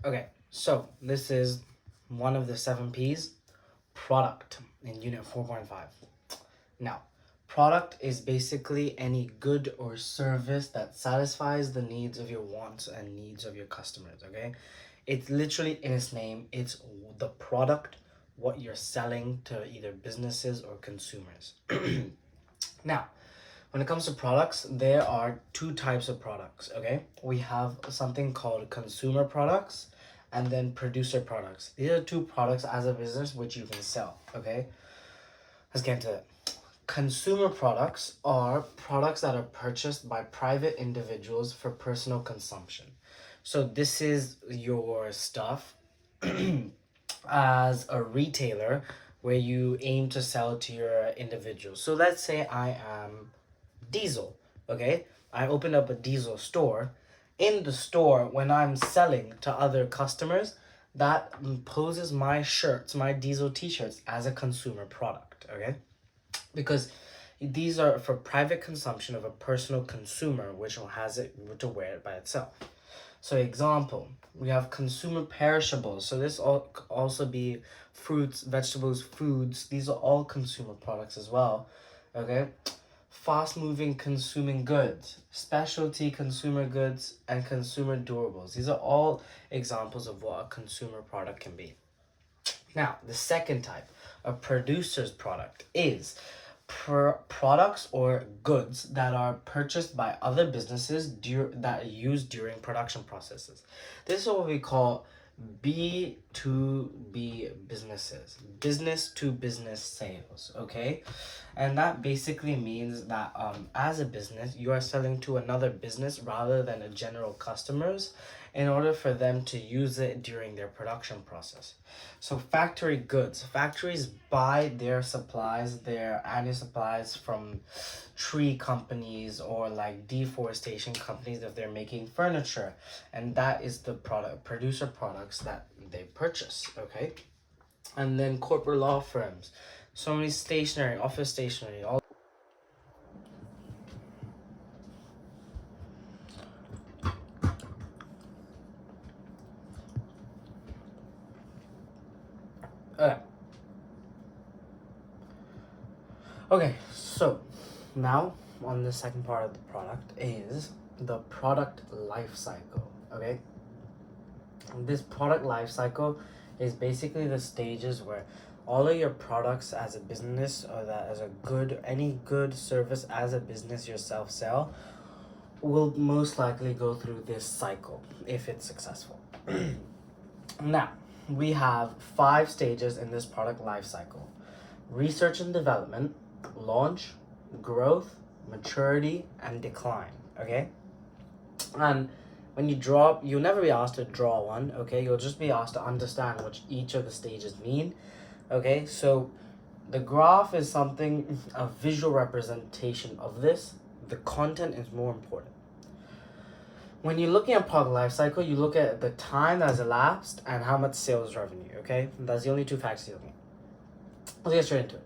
Okay, so this is one of the 7 P's, product, in unit 4.5. Now, product is basically any good or service that satisfies the needs of your wants and needs of your customers, okay? It's literally in its name, it's the product, what you're selling to either businesses or consumers. Now, when it comes to products, there are 2 types of products, okay? We have something called consumer products and then producer products. These are 2 products as a business which you can sell, okay? Let's get into it. Consumer products are products that are purchased by private individuals for personal consumption. So this is your stuff as a retailer where you aim to sell to your individuals. So let's say I am Diesel, okay? I open up a Diesel store. In the store, when I'm selling to other customers, that poses my shirts, my Diesel t-shirts as a consumer product, okay? Because these are for private consumption of a personal consumer which has it to wear it by itself. So example, we have consumer perishables. So this also be fruits, vegetables, foods. These are all consumer products as well. Okay. Fast moving consuming goods, specialty consumer goods, and consumer durables. These are all examples of what a consumer product can be. Now, the second type, a producer's product, is products or goods that are purchased by other businesses that are used during production processes. This is what we call B2B businesses, business to business sales, okay? And that basically means that as a business, you are selling to another business rather than a general customers in order for them to use it during their production process. So factory goods, factories buy their supplies, their annual supplies from tree companies or like deforestation companies if they're making furniture, and that is the producer products that they purchase, okay? And then corporate law firms, so many stationery, office stationery, all uh, okay, so now on the second part of the product is the product life cycle, okay? This product life cycle is basically the stages where all of your products as a business or that as a good, any good service as a business yourself sell will most likely go through this cycle if it's successful. Now, we have 5 stages in this product life cycle: research and development, launch, growth, maturity, and decline, okay? And when you draw, you'll never be asked to draw one, okay? You'll just be asked to understand what each of the stages mean, okay? So the graph is something, a visual representation of this. The content is more important. When you're looking at product life cycle, you look at the time that has elapsed and how much sales revenue, okay? That's the only 2 factors you're looking at. Let's get straight into it.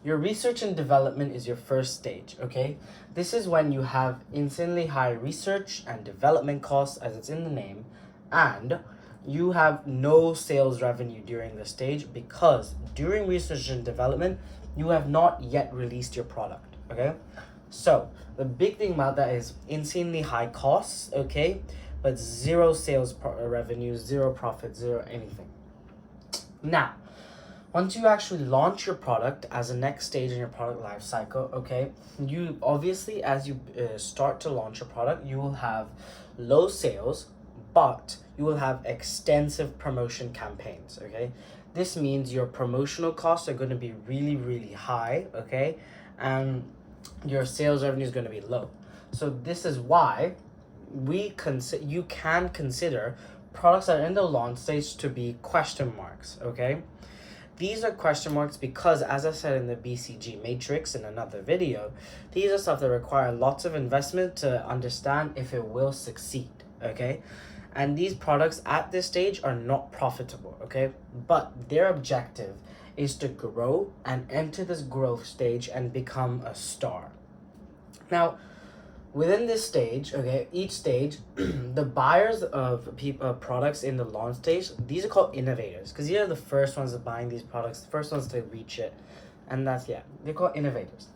Your research and development is your first stage, okay? This is when you have insanely high research and development costs, as it's in the name, and you have no sales revenue during this stage because during research and development, you have not yet released your product, okay? So the big thing about that is insanely high costs, okay? But 0 sales revenue, 0 profit, 0 anything. Now, once you actually launch your product as a next stage in your product life cycle, okay, you obviously, as you start to launch a product, you will have low sales, but you will have extensive promotion campaigns, okay? This means your promotional costs are going to be really, really high, okay? And your sales revenue is going to be low. So this is why you can consider products that are in the launch stage to be question marks, okay? These are question marks because, as I said in the BCG matrix in another video, these are stuff that require lots of investment to understand if it will succeed, okay? And these products at this stage are not profitable, okay? But their objective is to grow and enter this growth stage and become a star. Now, within this stage, okay, each stage, the buyers of products in the launch stage, these are called innovators because these are the first ones that buying these products, the first ones to reach it, and that's, yeah, they're called innovators.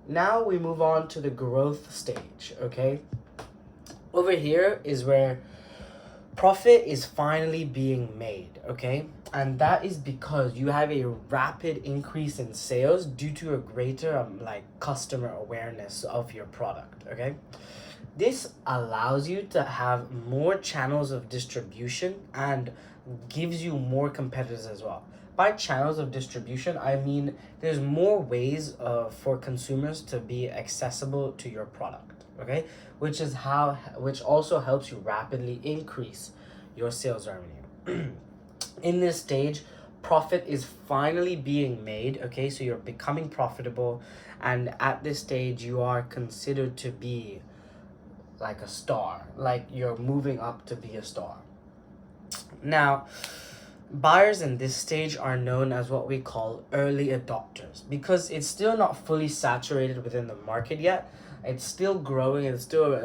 Now we move on to the growth stage, okay? Over here is where profit is finally being made, okay? And that is because you have a rapid increase in sales due to a greater customer awareness of your product, okay? This allows you to have more channels of distribution and gives you more competitors as well. By channels of distribution, I mean there's more ways for consumers to be accessible to your product, okay? Which also helps you rapidly increase your sales revenue. In this stage, profit is finally being made, okay? So you're becoming profitable, and at this stage, you are considered to be like a star, like you're moving up to be a star. Now, buyers in this stage are known as what we call early adopters because it's still not fully saturated within the market yet. It's still growing, it's still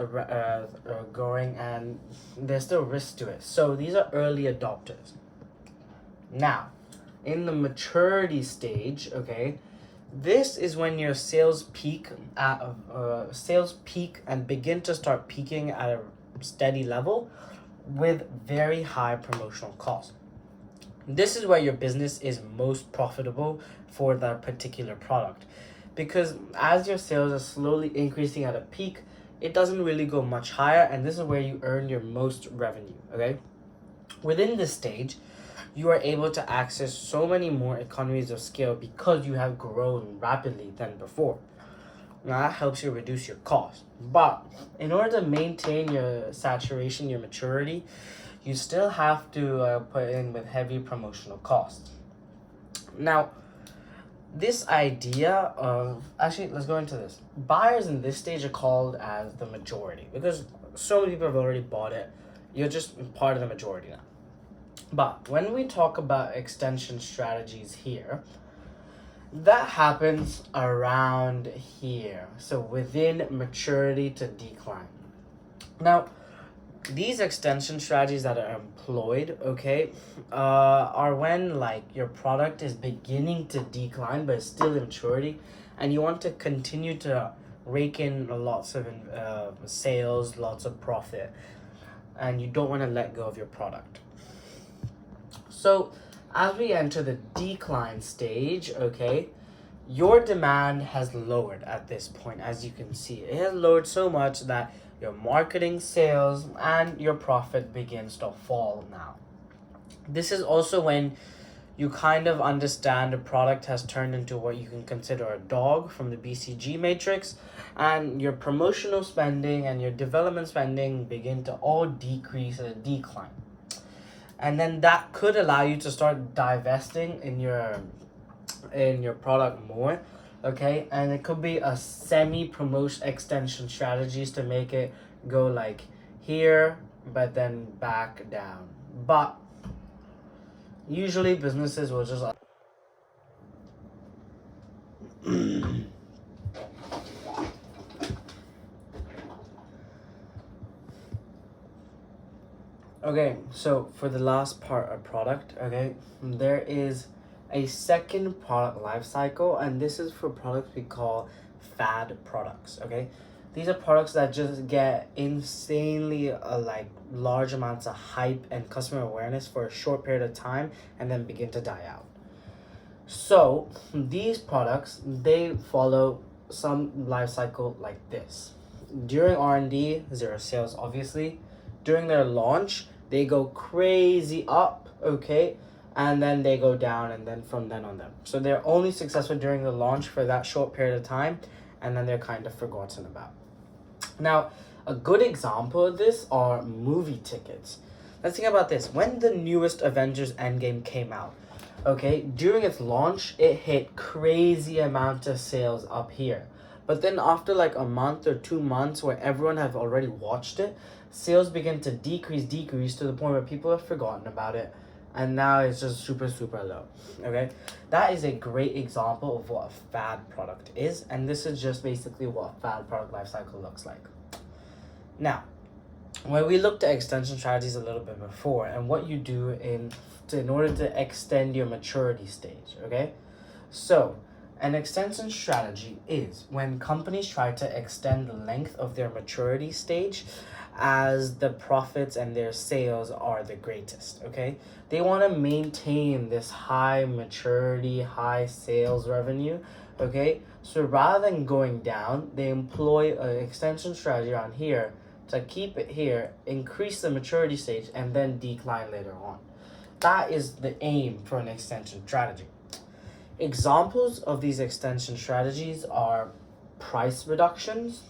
growing, and there's still risk to it. So these are early adopters. Now, in the maturity stage, okay, this is when your sales peak and begin to start peaking at a steady level with very high promotional costs. This is where your business is most profitable for that particular product, because as your sales are slowly increasing at a peak, it doesn't really go much higher, and this is where you earn your most revenue, okay? Within this stage, you are able to access so many more economies of scale because you have grown rapidly than before. Now that helps you reduce your cost. But in order to maintain your saturation, your maturity, you still have to put in with heavy promotional costs. Now, this idea of, actually, let's go into this. Buyers in this stage are called as the majority because so many people have already bought it. You're just part of the majority now. But when we talk about extension strategies here, that happens around here. So within maturity to decline. Now, these extension strategies that are employed, okay, are when your product is beginning to decline but it's still in maturity, and you want to continue to rake in lots of sales, lots of profit, and you don't want to let go of your product. So as we enter the decline stage, okay, your demand has lowered at this point. As you can see, it has lowered so much that your marketing, sales, and your profit begins to fall now. This is also when you kind of understand a product has turned into what you can consider a dog from the BCG matrix, and your promotional spending and your development spending begin to all decrease and decline. And then that could allow you to start divesting in your product more, okay? And it could be a semi-promotion extension strategies to make it go like here but then back down. But usually businesses will just okay, so for the last part of product, okay, there is a second product life cycle, and this is for products we call fad products, okay? These are products that just get insanely large amounts of hype and customer awareness for a short period of time and then begin to die out. So these products, they follow some life cycle like this. During R&D, zero sales, obviously. During their launch, they go crazy up, okay? And then they go down, and then from then on them. So they're only successful during the launch for that short period of time, and then they're kind of forgotten about. Now, a good example of this are movie tickets. Let's think about this. When the newest Avengers Endgame came out, okay, during its launch, it hit crazy amount of sales up here. But then after a month or 2 months where everyone have already watched it, sales begin to decrease to the point where people have forgotten about it. and now it's just super low. Okay, that is a great example of what a fad product is, and this is just basically what a fad product life cycle looks like. Now, when we looked at extension strategies a little bit before, and what you do in order to extend your maturity stage. Okay, so an extension strategy is when companies try to extend the length of their maturity stage as the profits and their sales are the greatest. Okay, they want to maintain this high maturity, high sales revenue. Okay, so rather than going down, they employ an extension strategy on here to keep it here, increase the maturity stage, and then decline later on. That is the aim for an extension strategy. Examples of these extension strategies are price reductions.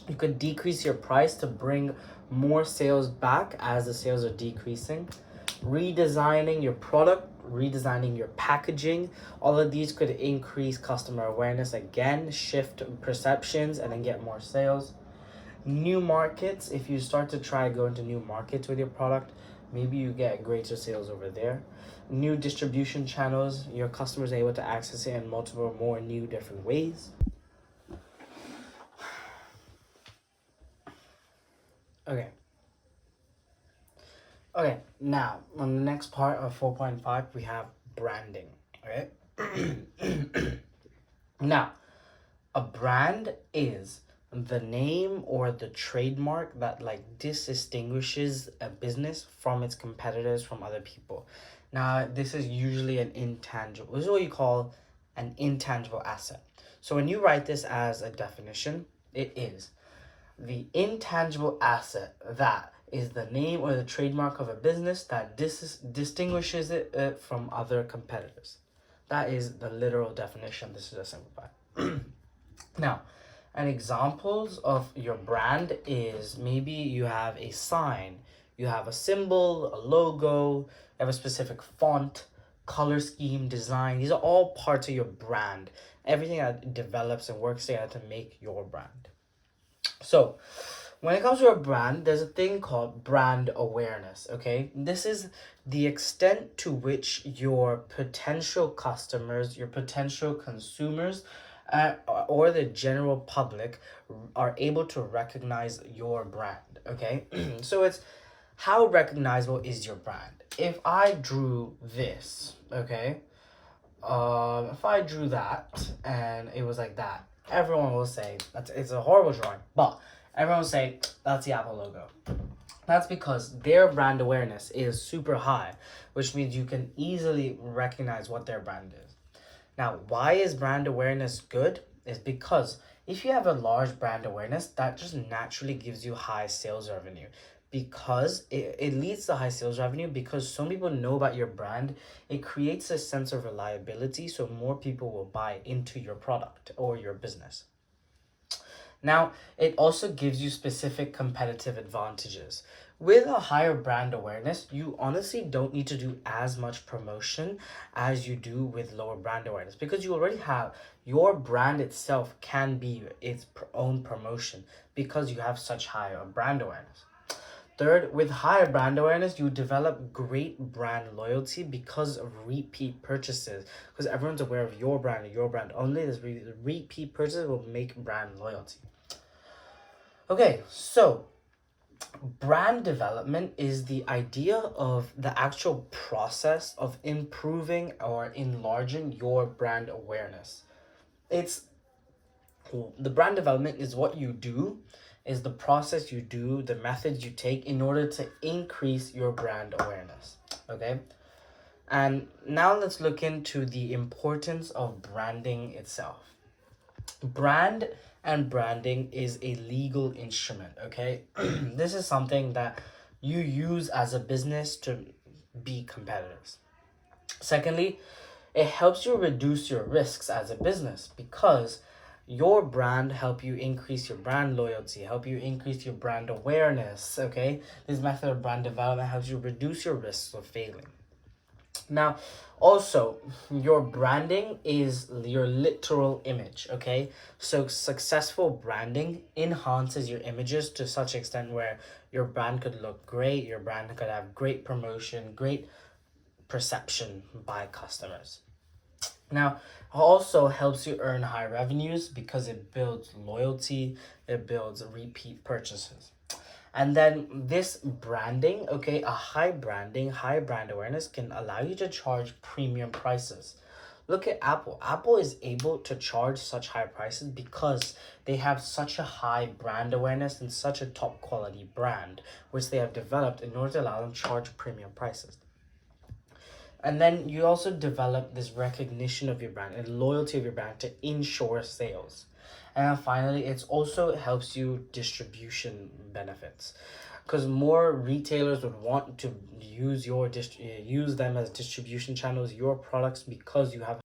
You could decrease your price to bring more sales back as the sales are decreasing. Redesigning your product, redesigning your packaging. All of these could increase customer awareness again, shift perceptions, and then get more sales. New markets, if you start to try to go into new markets with your product, maybe you get greater sales over there. New distribution channels, your customers are able to access it in multiple more new different ways. Okay, now on the next part of 4.5 we have branding. Okay. Now, a brand is the name or the trademark that distinguishes a business from its competitors, from other people. Now, this is usually an intangible. This is what you call an intangible asset. So when you write this as a definition, it is the intangible asset that is the name or the trademark of a business that distinguishes it from other competitors. That is the literal definition. This is a simplified. Now, and examples of your brand is maybe you have a sign, you have a symbol, a logo, you have a specific font, color scheme, design. These are all parts of your brand. Everything that develops and works together to make your brand. So, when it comes to a brand, there's a thing called brand awareness, okay? This is the extent to which your potential customers, your potential consumers, or the general public are able to recognize your brand, okay? So it's how recognizable is your brand? If I drew this, okay? If I drew that and it was like that, everyone will say it's a horrible drawing, but everyone will say that's the Apple logo. That's because their brand awareness is super high, which means you can easily recognize what their brand is. Now, why is brand awareness good? Is because if you have a large brand awareness, that just naturally gives you high sales revenue. Because it leads to high sales revenue because so many people know about your brand, it creates a sense of reliability, so more people will buy into your product or your business. Now, it also gives you specific competitive advantages. With a higher brand awareness, you honestly don't need to do as much promotion as you do with lower brand awareness because you already have your brand itself can be its own promotion because you have such high brand awareness. Third, with higher brand awareness, you develop great brand loyalty because of repeat purchases. Because everyone's aware of your brand and your brand only. This repeat purchases will make brand loyalty. Okay, so brand development is the idea of the actual process of improving or enlarging your brand awareness. The brand development is what you do, is the process you do, the methods you take in order to increase your brand awareness. Okay? And now let's look into the importance of branding itself. Brand and branding is a legal instrument, okay? This is something that you use as a business to be competitors. Secondly, it helps you reduce your risks as a business because your brand help you increase your brand loyalty, help you increase your brand awareness, okay? This method of brand development helps you reduce your risks of failing. Now, also, your branding is your literal image, okay? So successful branding enhances your images to such extent where your brand could look great, your brand could have great promotion, great perception by customers. Now, it also helps you earn high revenues because it builds loyalty, it builds repeat purchases. And then this branding, okay, high brand awareness can allow you to charge premium prices. Look at Apple. Apple is able to charge such high prices because they have such a high brand awareness and such a top quality brand, which they have developed in order to allow them to charge premium prices. And then you also develop this recognition of your brand and loyalty of your brand to ensure sales. And finally, it also helps you distribution benefits, because more retailers would want to use them as distribution channels, your products, because you have.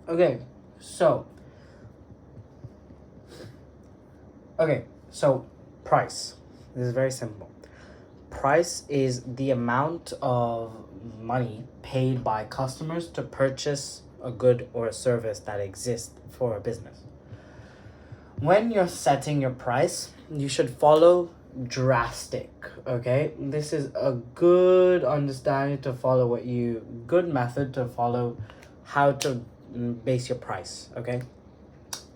Okay, so Okay, so price. This is very simple. Price is the amount of money paid by customers to purchase a good or a service that exists for a business. When you're setting your price, you should follow drastic. Okay, this is a good understanding to follow, good method to follow how to base your price. Okay,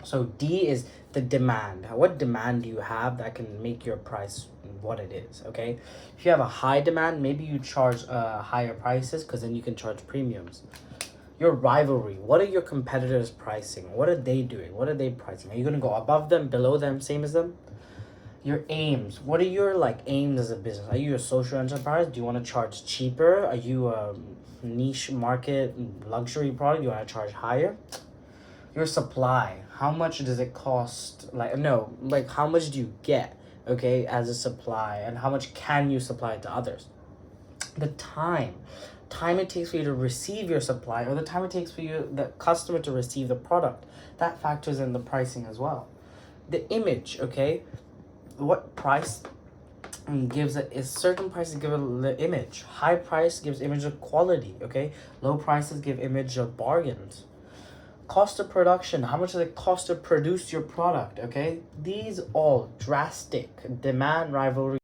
so D is the demand. What demand do you have that can make your price what it is? Okay, if you have a high demand, maybe you charge higher prices because then you can charge premiums. Your rivalry. What are your competitors pricing? What are they doing? What are they pricing? Are you gonna go above them, below them, same as them? Your aims. What are your aims as a business? Are you a social enterprise? Do you want to charge cheaper? Are you a niche market luxury product? Do you want to charge higher? Your supply. How much does it cost? How much do you get, okay, as a supply, and how much can you supply to others? The time it takes for you to receive your supply, or the time it takes for you, the customer, to receive the product, that factors in the pricing as well. The image, okay, what price gives a certain prices give the image. High price gives image of quality, okay. Low prices give image of bargains. Cost of production, how much does it cost to produce your product, okay. These all drastic demand, rivalry,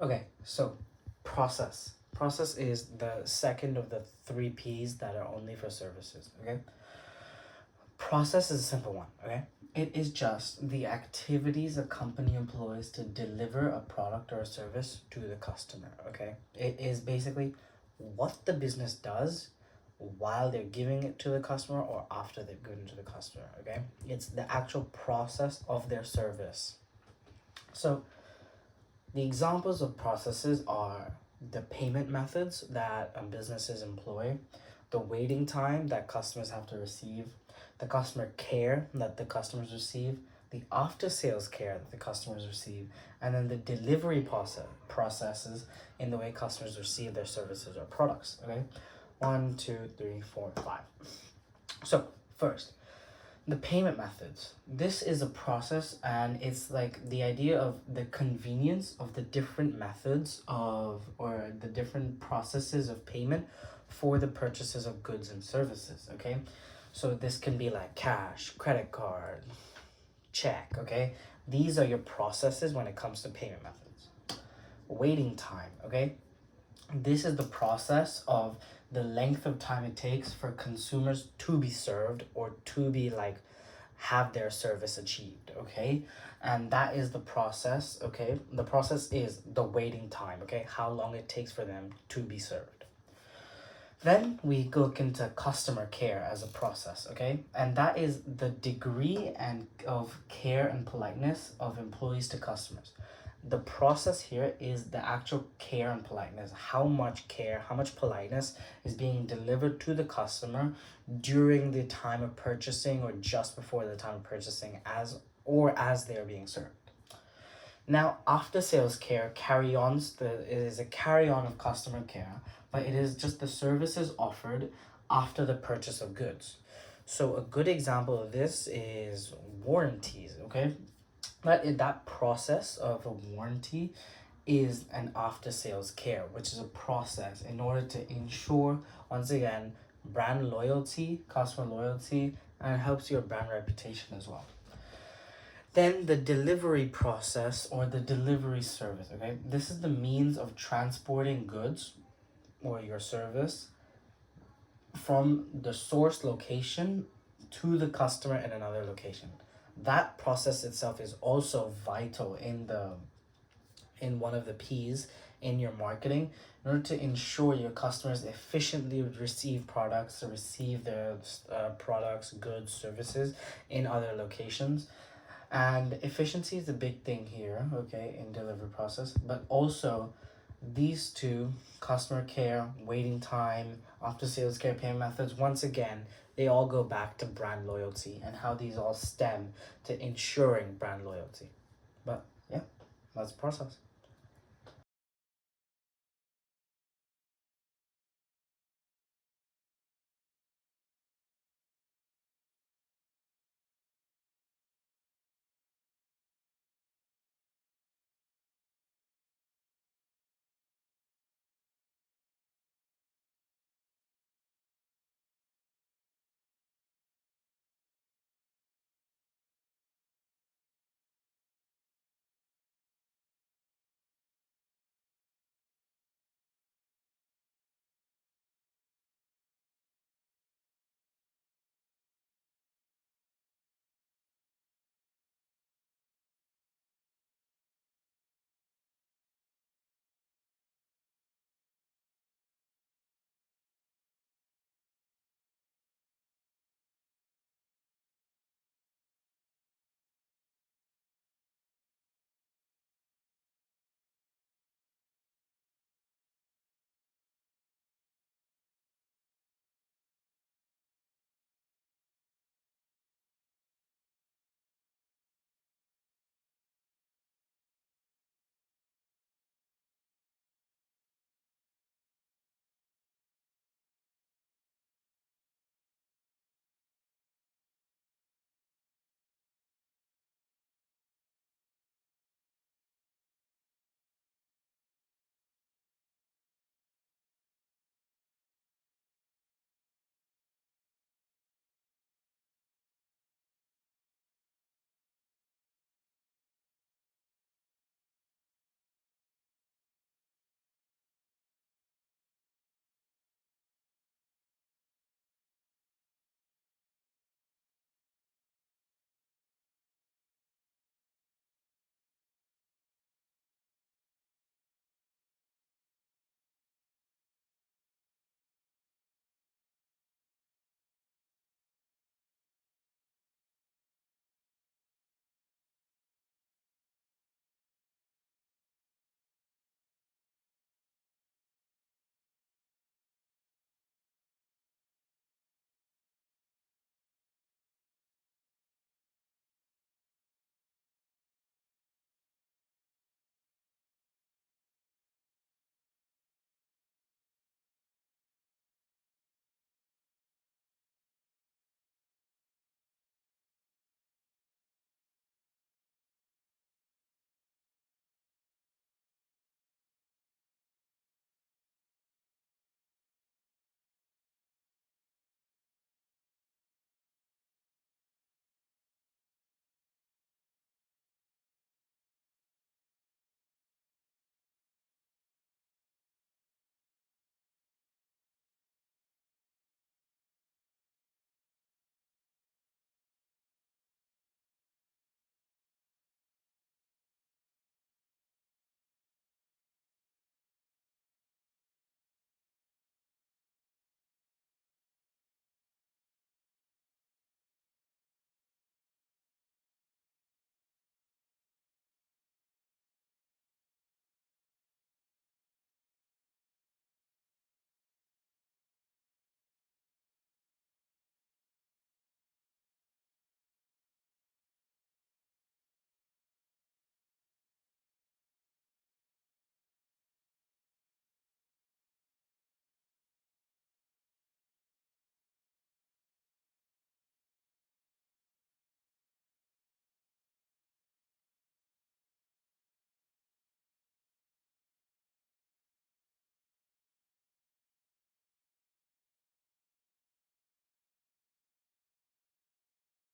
Okay, so process. Process is the second of the three P's that are only for services, okay? Process is a simple one, okay? It is just the activities a company employs to deliver a product or a service to the customer, okay? It is basically what the business does while they're giving it to the customer or after they've given it to the customer, okay? It's the actual process of their service. So the examples of processes are the payment methods that businesses employ, the waiting time that customers have to receive, the customer care that the customers receive, the after sales care that the customers receive, and then the delivery processes in the way customers receive their services or products. Okay, 1, 2, 3, 4, 5. So, first, the payment methods. This is a process, and it's like the idea of the convenience of the different methods of or the different processes of payment for the purchases of goods and services. Okay, so this can be like cash, credit card, check. Okay, these are your processes when it comes to payment methods. Waiting time. Okay, this is the process of the length of time it takes for consumers to be served or to be like have their service achieved, okay? And that is the process, okay? The process is the waiting time, okay? How long it takes for them to be served. Then we look into customer care as a process, okay? And that is the degree and of care and politeness of employees to customers. The process here is the actual care and politeness. How much care, how much politeness is being delivered to the customer during the time of purchasing or just before the time of purchasing as they are being served. Now, after sales care it is a carry on of customer care, but it is just the services offered after the purchase of goods. So a good example of this is warranties, okay? That process of a warranty is an after sales care, which is a process in order to ensure, once again, brand loyalty, customer loyalty, and it helps your brand reputation as well. Then the delivery process or the delivery service, okay? This is the means of transporting goods or your service from the source location to the customer in another location. That process itself is also vital in one of the P's in your marketing in order to ensure your customers efficiently receive products, receive their products, goods, services in other locations. And efficiency is a big thing here, okay, in delivery process, but also these two, customer care, waiting time, after sales care, payment methods, once again, they all go back to brand loyalty and how these all stem to ensuring brand loyalty. But yeah, that's the process.